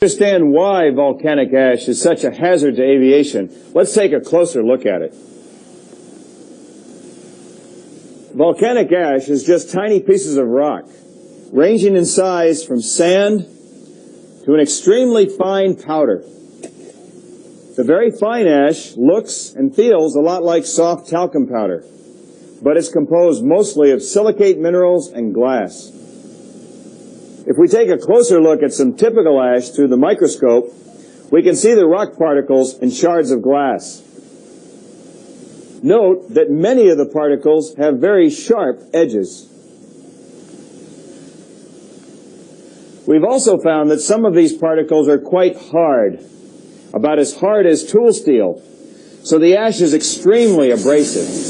Understand why volcanic ash is such a hazard to aviation, let's take a closer look at it. Volcanic ash is just tiny pieces of rock, ranging in size from sand to an extremely fine powder. The very fine ash looks and feels a lot like soft talcum powder, but it's composed mostly of silicate minerals and glass. If we take a closer look at some typical ash through the microscope, we can see the rock particles and shards of glass. Note that many of the particles have very sharp edges. We've also found that some of these particles are quite hard, about as hard as tool steel, so the ash is extremely abrasive.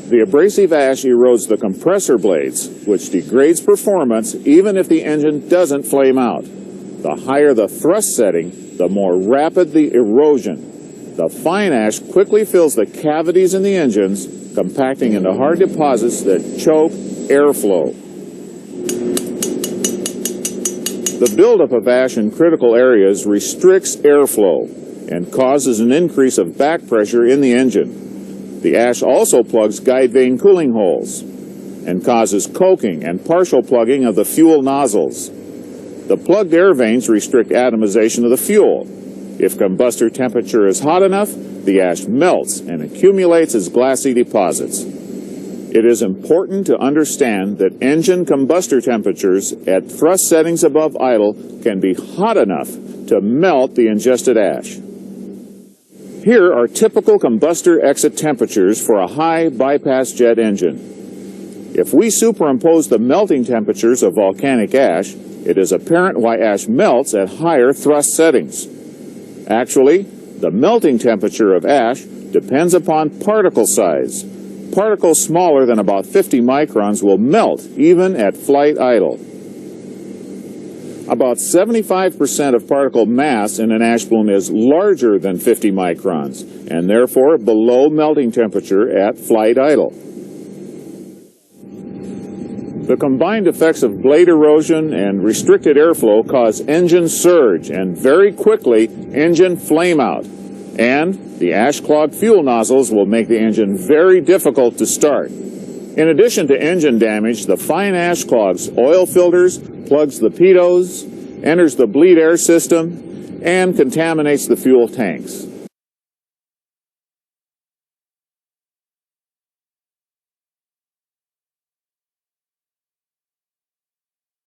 The abrasive ash erodes the compressor blades, which degrades performance even if the engine doesn't flame out. The higher the thrust setting, the more rapid the erosion. The fine ash quickly fills the cavities in the engines, compacting into hard deposits that choke airflow. The buildup of ash in critical areas restricts airflow and causes an increase of back pressure in the engine. The ash also plugs guide vane cooling holes and causes coking and partial plugging of the fuel nozzles. The plugged air vanes restrict atomization of the fuel. If combustor temperature is hot enough, the ash melts and accumulates as glassy deposits. It is important to understand that engine combustor temperatures at thrust settings above idle can be hot enough to melt the ingested ash. Here are typical combustor exit temperatures for a high bypass jet engine. If we superimpose the melting temperatures of volcanic ash, it is apparent why ash melts at higher thrust settings. Actually, the melting temperature of ash depends upon particle size. Particles smaller than about 50 microns will melt even at flight idle. About 75% of particle mass in an ash plume is larger than 50 microns, and therefore below melting temperature at flight idle. The combined effects of blade erosion and restricted airflow cause engine surge and very quickly engine flame out. And the ash-clogged fuel nozzles will make the engine very difficult to start. In addition to engine damage, the fine ash clogs oil filters, plugs the pitos, enters the bleed air system, and contaminates the fuel tanks.